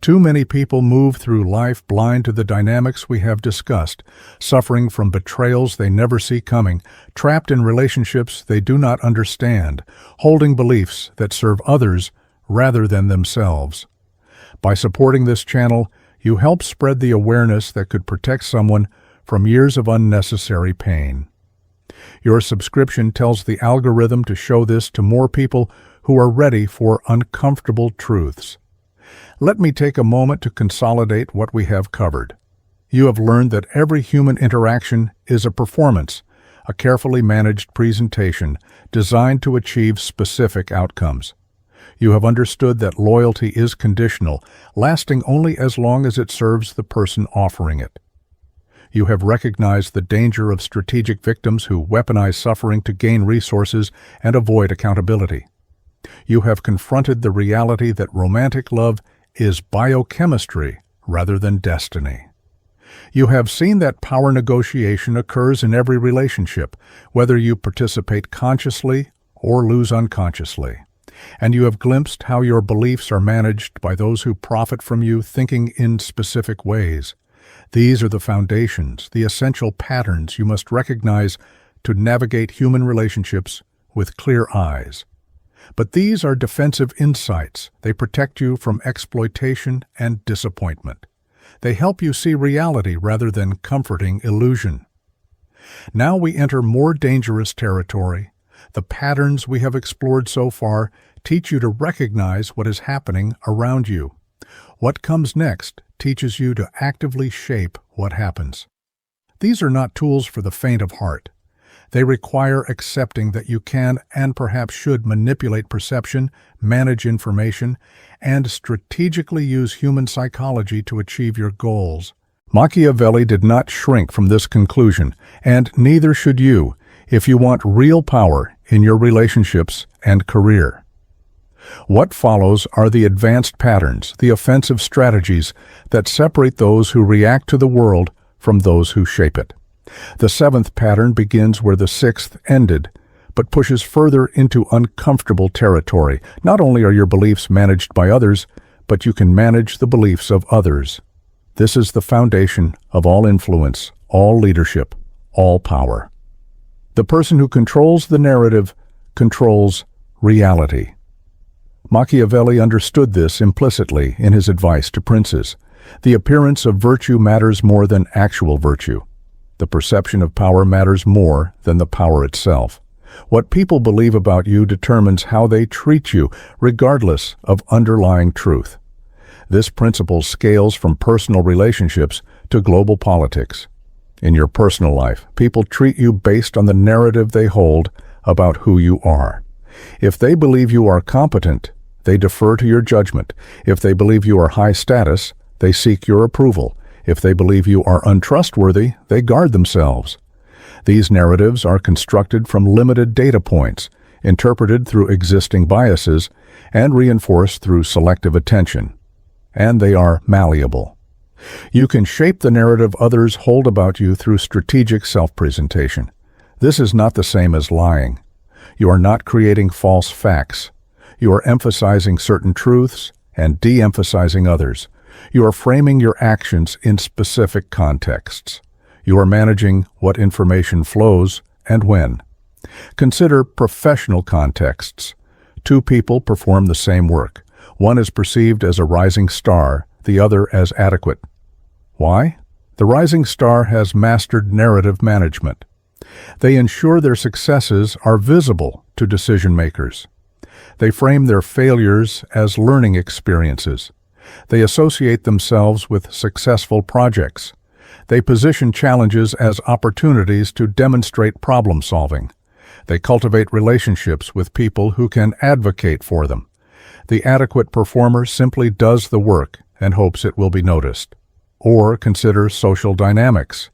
Too many people move through life blind to the dynamics we have discussed, suffering from betrayals they never see coming, trapped in relationships they do not understand, holding beliefs that serve others rather than themselves. By supporting this channel, you help spread the awareness that could protect someone from years of unnecessary pain. Your subscription tells the algorithm to show this to more people who are ready for uncomfortable truths. Let me take a moment to consolidate what we have covered. You have learned that every human interaction is a performance, a carefully managed presentation designed to achieve specific outcomes. You have understood that loyalty is conditional, lasting only as long as it serves the person offering it. You have recognized the danger of strategic victims who weaponize suffering to gain resources and avoid accountability. You have confronted the reality that romantic love is biochemistry rather than destiny. You have seen that power negotiation occurs in every relationship, whether you participate consciously or lose unconsciously. And you have glimpsed how your beliefs are managed by those who profit from you thinking in specific ways. These are the foundations, the essential patterns you must recognize to navigate human relationships with clear eyes. But these are defensive insights. They protect you from exploitation and disappointment. They help you see reality rather than comforting illusion. Now we enter more dangerous territory. The patterns we have explored so far teach you to recognize what is happening around you. What comes next teaches you to actively shape what happens. These are not tools for the faint of heart. They require accepting that you can and perhaps should manipulate perception, manage information, and strategically use human psychology to achieve your goals. Machiavelli did not shrink from this conclusion, and neither should you if you want real power in your relationships and career. What follows are the advanced patterns, the offensive strategies that separate those who react to the world from those who shape it. The seventh pattern begins where the sixth ended, but pushes further into uncomfortable territory. Not only are your beliefs managed by others, but you can manage the beliefs of others. This is the foundation of all influence, all leadership, all power. The person who controls the narrative controls reality. Machiavelli understood this implicitly in his advice to princes. The appearance of virtue matters more than actual virtue. The perception of power matters more than the power itself. What people believe about you determines how they treat you, regardless of underlying truth. This principle scales from personal relationships to global politics. In your personal life, people treat you based on the narrative they hold about who you are. If they believe you are competent, they defer to your judgment. If they believe you are high status, they seek your approval. If they believe you are untrustworthy, they guard themselves. These narratives are constructed from limited data points, interpreted through existing biases, and reinforced through selective attention. And they are malleable. You can shape the narrative others hold about you through strategic self-presentation. This is not the same as lying. You are not creating false facts. You are emphasizing certain truths and de-emphasizing others. You are framing your actions in specific contexts. You are managing what information flows and when. Consider professional contexts. Two people perform the same work. One is perceived as a rising star, the other as adequate. Why? The rising star has mastered narrative management. They ensure their successes are visible to decision makers. They frame their failures as learning experiences. They associate themselves with successful projects. They position challenges as opportunities to demonstrate problem solving. They cultivate relationships with people who can advocate for them. The adequate performer simply does the work and hopes it will be noticed. Or consider social dynamics.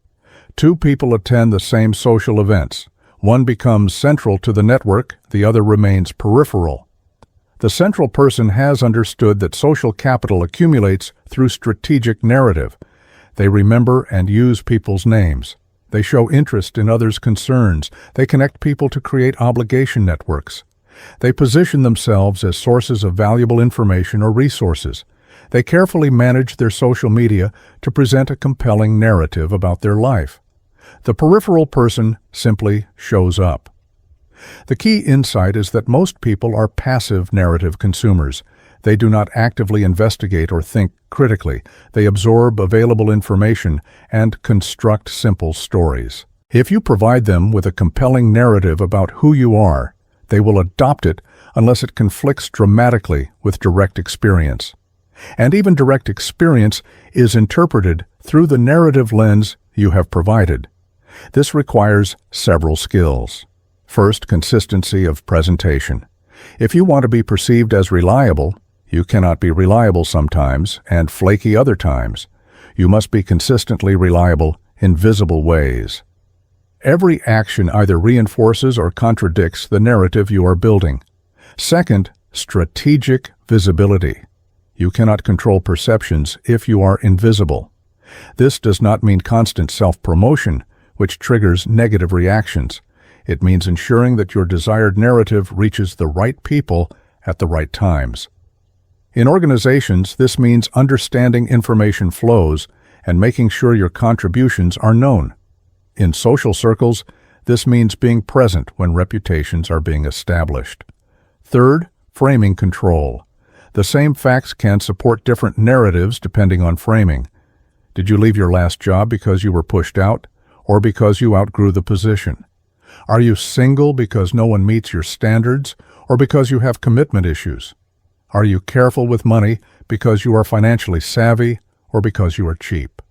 Two people attend the same social events. One becomes central to the network, the other remains peripheral. The central person has understood that social capital accumulates through strategic narrative. They remember and use people's names. They show interest in others' concerns. They connect people to create obligation networks. They position themselves as sources of valuable information or resources. They carefully manage their social media to present a compelling narrative about their life. The peripheral person simply shows up. The key insight is that most people are passive narrative consumers. They do not actively investigate or think critically. They absorb available information and construct simple stories. If you provide them with a compelling narrative about who you are, they will adopt it unless it conflicts dramatically with direct experience. And even direct experience is interpreted through the narrative lens you have provided. This requires several skills. First, consistency of presentation. If you want to be perceived as reliable, you cannot be reliable sometimes and flaky other times. You must be consistently reliable in visible ways. Every action either reinforces or contradicts the narrative you are building. Second, strategic visibility. You cannot control perceptions if you are invisible. This does not mean constant self-promotion, which triggers negative reactions. It means ensuring that your desired narrative reaches the right people at the right times. In organizations, this means understanding information flows and making sure your contributions are known. In social circles, this means being present when reputations are being established. Third, framing control. The same facts can support different narratives depending on framing. Did you leave your last job because you were pushed out, or because you outgrew the position? Are you single because no one meets your standards, or because you have commitment issues? Are you careful with money because you are financially savvy, or because you are cheap?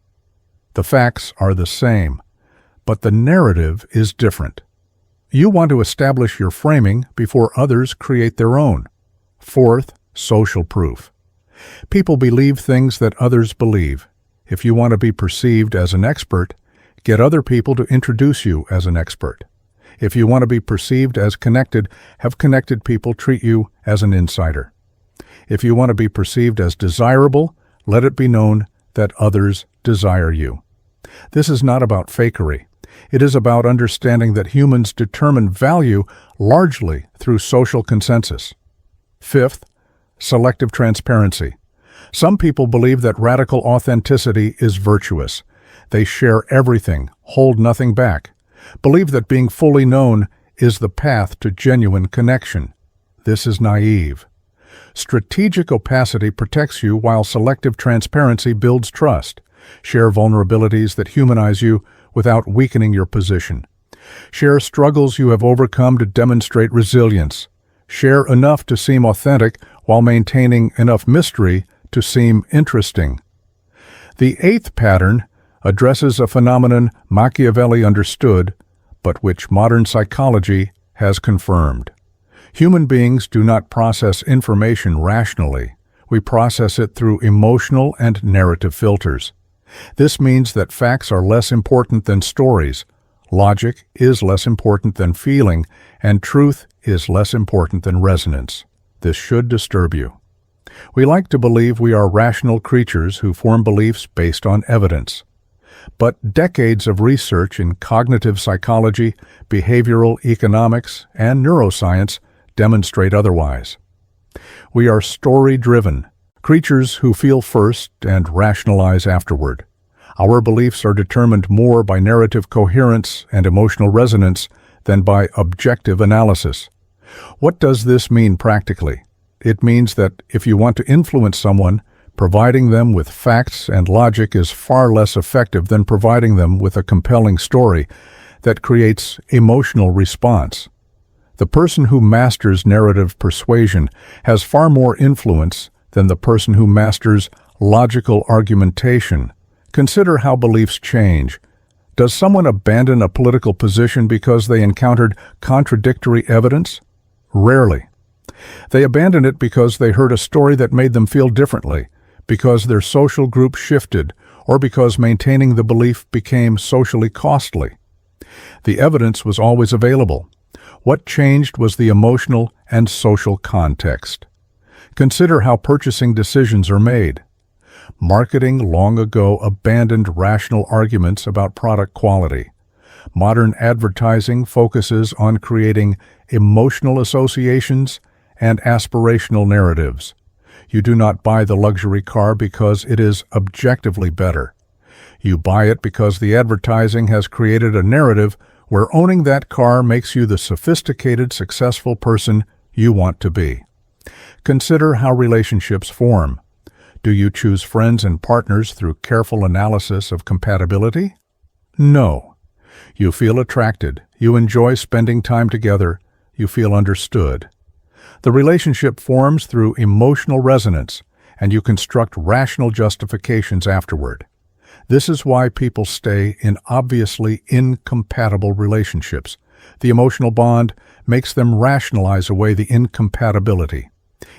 The facts are the same, but the narrative is different. You want to establish your framing before others create their own. Fourth, social proof. People believe things that others believe. If you want to be perceived as an expert, get other people to introduce you as an expert. If you want to be perceived as connected, have connected people treat you as an insider. If you want to be perceived as desirable, let it be known that others desire you. This is not about fakery. It is about understanding that humans determine value largely through social consensus. Fifth, selective transparency. Some people believe that radical authenticity is virtuous. They share everything, hold nothing back, believe that being fully known is the path to genuine connection. This is naive. Strategic opacity protects you while selective transparency builds trust. Share vulnerabilities that humanize you without weakening your position. Share struggles you have overcome to demonstrate resilience. Share enough to seem authentic while maintaining enough mystery to seem interesting. The eighth pattern addresses a phenomenon Machiavelli understood, but which modern psychology has confirmed. Human beings do not process information rationally. We process it through emotional and narrative filters. This means that facts are less important than stories, logic is less important than feeling, and truth is less important than resonance. This should disturb you. We like to believe we are rational creatures who form beliefs based on evidence. But decades of research in cognitive psychology, behavioral economics, and neuroscience demonstrate otherwise. We are story-driven, creatures who feel first and rationalize afterward. Our beliefs are determined more by narrative coherence and emotional resonance than by objective analysis. What does this mean practically? It means that if you want to influence someone, providing them with facts and logic is far less effective than providing them with a compelling story that creates emotional response. The person who masters narrative persuasion has far more influence than the person who masters logical argumentation. Consider how beliefs change. Does someone abandon a political position because they encountered contradictory evidence? Rarely. They abandon it because they heard a story that made them feel differently, because their social group shifted, or because maintaining the belief became socially costly. The evidence was always available. What changed was the emotional and social context. Consider how purchasing decisions are made. Marketing long ago abandoned rational arguments about product quality. Modern advertising focuses on creating emotional associations and aspirational narratives. You do not buy the luxury car because it is objectively better. You buy it because the advertising has created a narrative where owning that car makes you the sophisticated, successful person you want to be. Consider how relationships form. Do you choose friends and partners through careful analysis of compatibility? No. You feel attracted, you enjoy spending time together, you feel understood. The relationship forms through emotional resonance, and you construct rational justifications afterward. This is why people stay in obviously incompatible relationships. The emotional bond makes them rationalize away the incompatibility.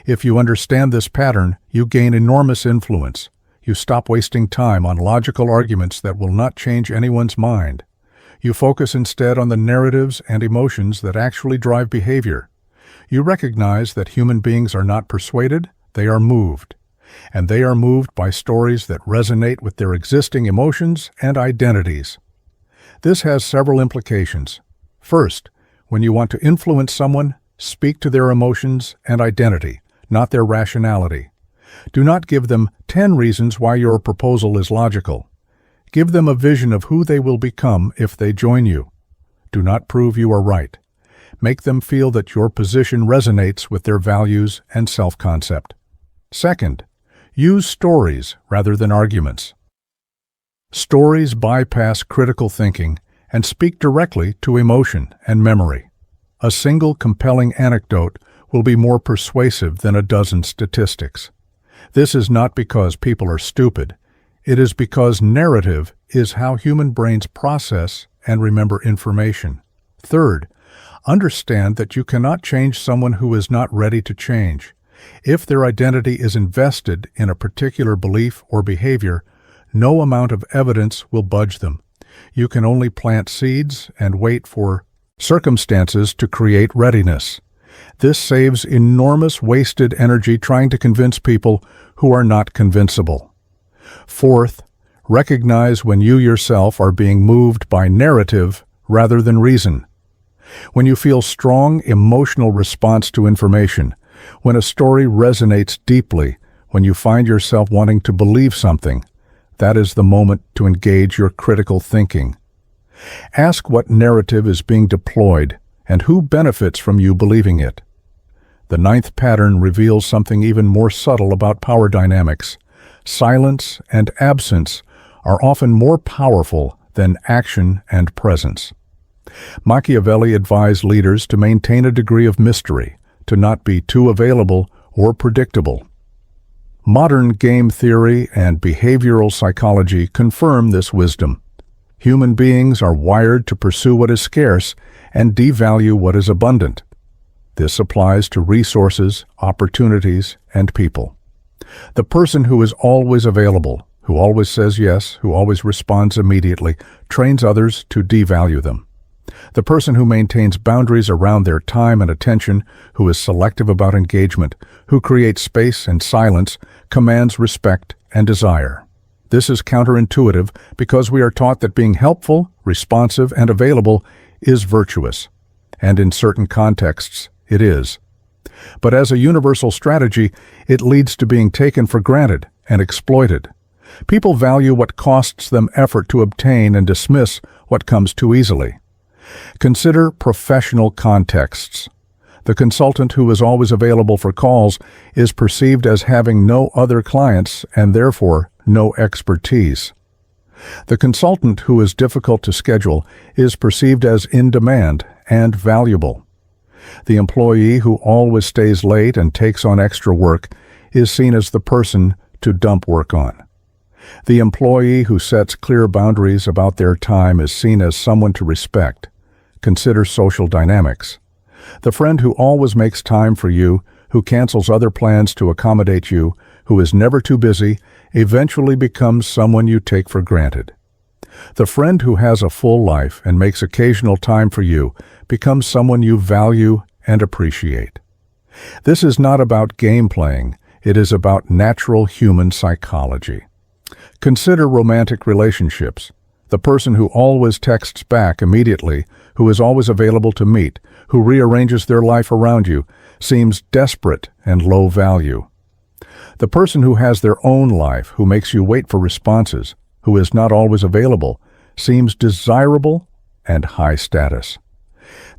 If you understand this pattern, you gain enormous influence. You stop wasting time on logical arguments that will not change anyone's mind. You focus instead on the narratives and emotions that actually drive behavior. You recognize that human beings are not persuaded, they are moved. And they are moved by stories that resonate with their existing emotions and identities. This has several implications. First, when you want to influence someone, speak to their emotions and identity, not their rationality. Do not give them 10 reasons why your proposal is logical. Give them a vision of who they will become if they join you. Do not prove you are right. Make them feel that your position resonates with their values and self-concept. Second, use stories rather than arguments. Stories bypass critical thinking and speak directly to emotion and memory. A single compelling anecdote will be more persuasive than a dozen statistics. This is not because people are stupid. It is because narrative is how human brains process and remember information. Third, understand that you cannot change someone who is not ready to change. If their identity is invested in a particular belief or behavior, no amount of evidence will budge them. You can only plant seeds and wait for circumstances to create readiness. This saves enormous wasted energy trying to convince people who are not convincible. Fourth, recognize when you yourself are being moved by narrative rather than reason. When you feel strong emotional response to information, when a story resonates deeply, when you find yourself wanting to believe something, that is the moment to engage your critical thinking. Ask what narrative is being deployed And who benefits from you believing it? The ninth pattern reveals something even more subtle about power dynamics. Silence and absence are often more powerful than action and presence. Machiavelli advised leaders to maintain a degree of mystery, to not be too available or predictable. Modern game theory and behavioral psychology confirm this wisdom. Human beings are wired to pursue what is scarce and devalue what is abundant. This applies to resources, opportunities, and people. The person who is always available, who always says yes, who always responds immediately, trains others to devalue them. The person who maintains boundaries around their time and attention, who is selective about engagement, who creates space and silence, commands respect and desire. This is counterintuitive because we are taught that being helpful, responsive, and available is virtuous. And in certain contexts, it is. But as a universal strategy, it leads to being taken for granted and exploited. People value what costs them effort to obtain and dismiss what comes too easily. Consider professional contexts. The consultant who is always available for calls is perceived as having no other clients and therefore no expertise. The consultant who is difficult to schedule is perceived as in demand and valuable. The employee who always stays late and takes on extra work is seen as the person to dump work on. The employee who sets clear boundaries about their time is seen as someone to respect. Consider social dynamics. The friend who always makes time for you, who cancels other plans to accommodate you, who is never too busy, eventually becomes someone you take for granted. The friend who has a full life and makes occasional time for you becomes someone you value and appreciate. This is not about game playing, it is about natural human psychology. Consider romantic relationships. The person who always texts back immediately, who is always available to meet, who rearranges their life around you, seems desperate and low value. The person who has their own life, who makes you wait for responses, who is not always available, seems desirable and high status.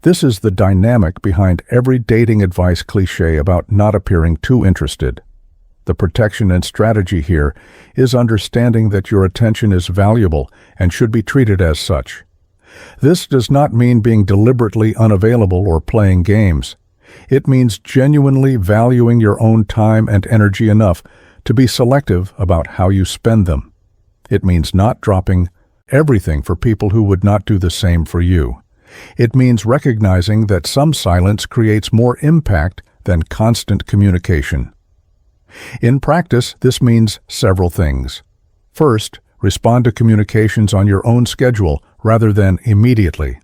This is the dynamic behind every dating advice cliché about not appearing too interested. The protection and strategy here is understanding that your attention is valuable and should be treated as such. This does not mean being deliberately unavailable or playing games. It means genuinely valuing your own time and energy enough to be selective about how you spend them. It means not dropping everything for people who would not do the same for you. It means recognizing that some silence creates more impact than constant communication. In practice, this means several things. First, respond to communications on your own schedule rather than immediately.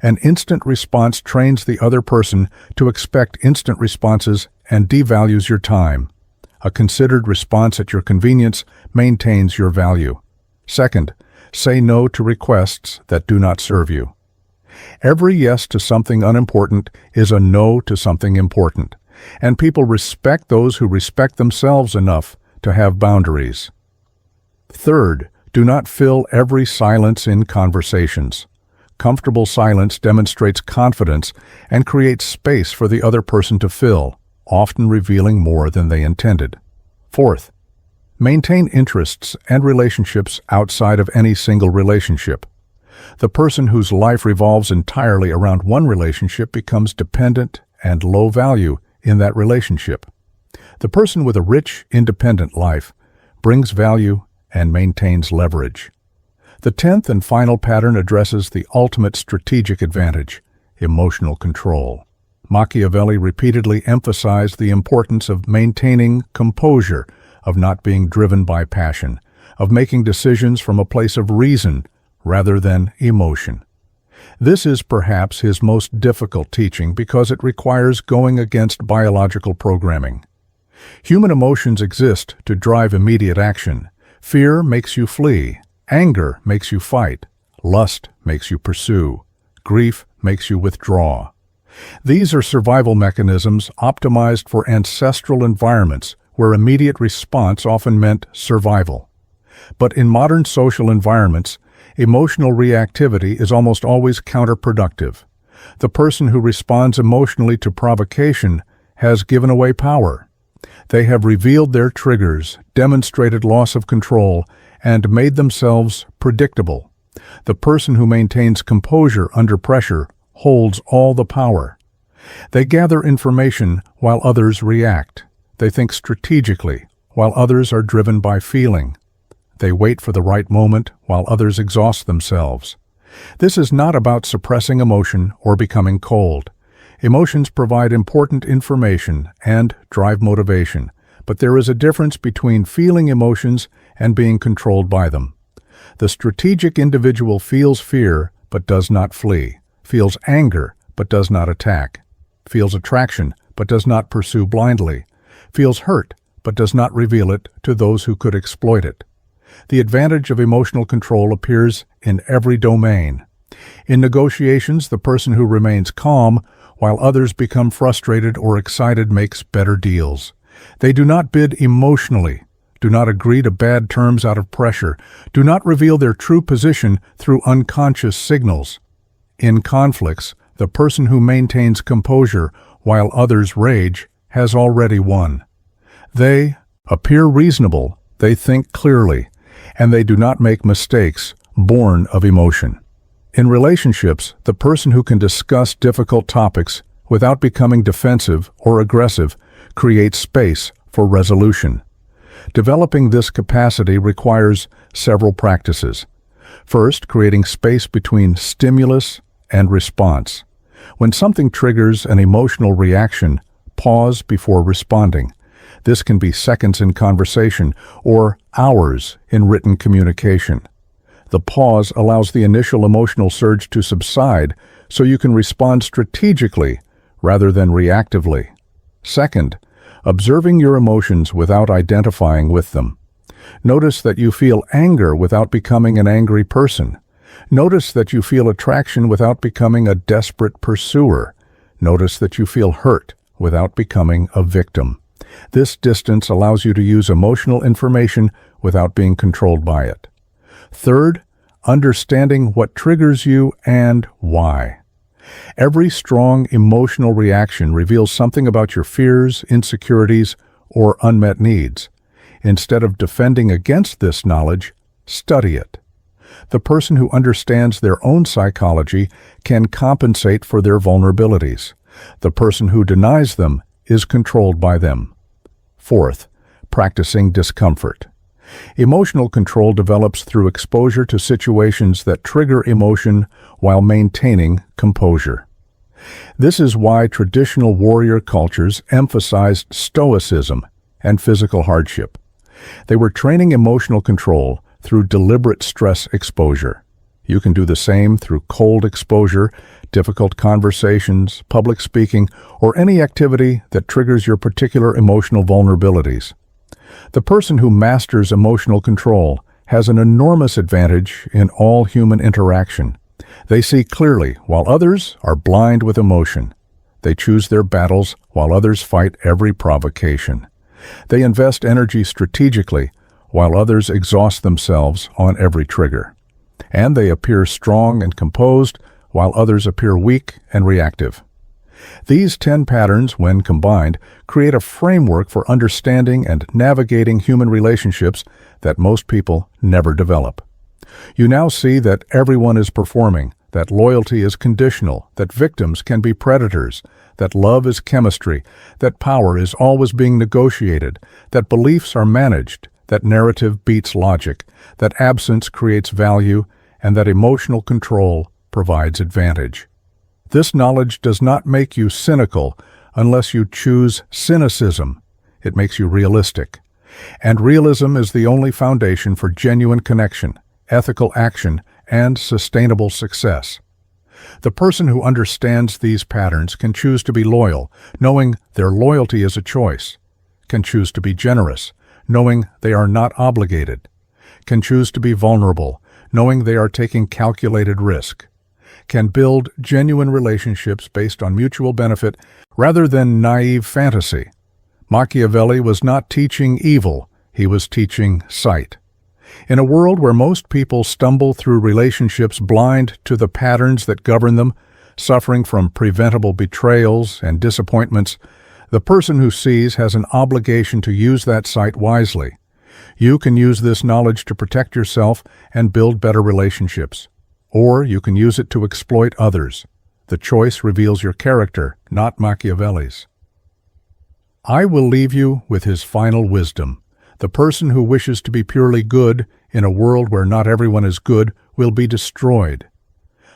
An instant response trains the other person to expect instant responses and devalues your time. A considered response at your convenience maintains your value. Second, say no to requests that do not serve you. Every yes to something unimportant is a no to something important, and people respect those who respect themselves enough to have boundaries. Third, do not fill every silence in conversations. Comfortable silence demonstrates confidence and creates space for the other person to fill, often revealing more than they intended. Fourth, maintain interests and relationships outside of any single relationship. The person whose life revolves entirely around one relationship becomes dependent and low value in that relationship. The person with a rich, independent life brings value and maintains leverage. The 10th and final pattern addresses the ultimate strategic advantage, emotional control. Machiavelli repeatedly emphasized the importance of maintaining composure, of not being driven by passion, of making decisions from a place of reason rather than emotion. This is perhaps his most difficult teaching because it requires going against biological programming. Human emotions exist to drive immediate action. Fear makes you flee. Anger makes you fight. Lust makes you pursue. Grief makes you withdraw. These are survival mechanisms optimized for ancestral environments where immediate response often meant survival. But in modern social environments, emotional reactivity is almost always counterproductive. The person who responds emotionally to provocation has given away power. They have revealed their triggers, demonstrated loss of control, and made themselves predictable. The person who maintains composure under pressure holds all the power. They gather information while others react. They think strategically while others are driven by feeling. They wait for the right moment while others exhaust themselves. This is not about suppressing emotion or becoming cold. Emotions provide important information and drive motivation, but there is a difference between feeling emotions and being controlled by them. The strategic individual feels fear but does not flee, feels anger but does not attack, feels attraction but does not pursue blindly, feels hurt but does not reveal it to those who could exploit it. The advantage of emotional control appears in every domain. In negotiations, the person who remains calm while others become frustrated or excited makes better deals. They do not bid emotionally, do not agree to bad terms out of pressure, do not reveal their true position through unconscious signals. In conflicts, the person who maintains composure while others rage has already won. They appear reasonable, they think clearly, and they do not make mistakes born of emotion. In relationships, the person who can discuss difficult topics without becoming defensive or aggressive creates space for resolution. Developing this capacity requires several practices. First, creating space between stimulus and response. When something triggers an emotional reaction, pause before responding. This can be seconds in conversation or hours in written communication. The pause allows the initial emotional surge to subside so you can respond strategically rather than reactively. Second, observing your emotions without identifying with them. Notice that you feel anger without becoming an angry person. Notice that you feel attraction without becoming a desperate pursuer. Notice that you feel hurt without becoming a victim. This distance allows you to use emotional information without being controlled by it. Third, understanding what triggers you and why. Every strong emotional reaction reveals something about your fears, insecurities, or unmet needs. Instead of defending against this knowledge, study it. The person who understands their own psychology can compensate for their vulnerabilities. The person who denies them is controlled by them. Fourth, practicing discomfort. Emotional control develops through exposure to situations that trigger emotion while maintaining composure. This is why traditional warrior cultures emphasized stoicism and physical hardship. They were training emotional control through deliberate stress exposure. You can do the same through cold exposure, difficult conversations, public speaking, or any activity that triggers your particular emotional vulnerabilities. The person who masters emotional control has an enormous advantage in all human interaction. They see clearly while others are blind with emotion. They choose their battles while others fight every provocation. They invest energy strategically while others exhaust themselves on every trigger. And they appear strong and composed while others appear weak and reactive. These 10 patterns, when combined, create a framework for understanding and navigating human relationships that most people never develop. You now see that everyone is performing, that loyalty is conditional, that victims can be predators, that love is chemistry, that power is always being negotiated, that beliefs are managed, that narrative beats logic, that absence creates value, and that emotional control provides advantage. This knowledge does not make you cynical unless you choose cynicism. It makes you realistic. And realism is the only foundation for genuine connection, ethical action, and sustainable success. The person who understands these patterns can choose to be loyal, knowing their loyalty is a choice, can choose to be generous, knowing they are not obligated, can choose to be vulnerable, knowing they are taking calculated risk, can build genuine relationships based on mutual benefit rather than naive fantasy. Machiavelli was not teaching evil, he was teaching sight. In a world where most people stumble through relationships blind to the patterns that govern them, suffering from preventable betrayals and disappointments, the person who sees has an obligation to use that sight wisely. You can use this knowledge to protect yourself and build better relationships. Or you can use it to exploit others. The choice reveals your character, not Machiavelli's. I will leave you with his final wisdom. The person who wishes to be purely good in a world where not everyone is good will be destroyed.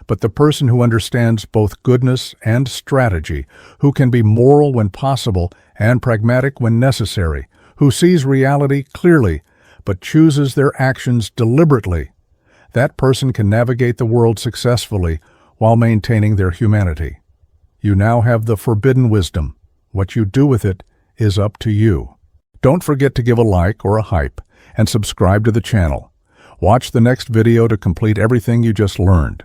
But the person who understands both goodness and strategy, who can be moral when possible and pragmatic when necessary, who sees reality clearly but chooses their actions deliberately, that person can navigate the world successfully while maintaining their humanity. You now have the forbidden wisdom. What you do with it is up to you. Don't forget to give a like or a hype and subscribe to the channel. Watch the next video to complete everything you just learned.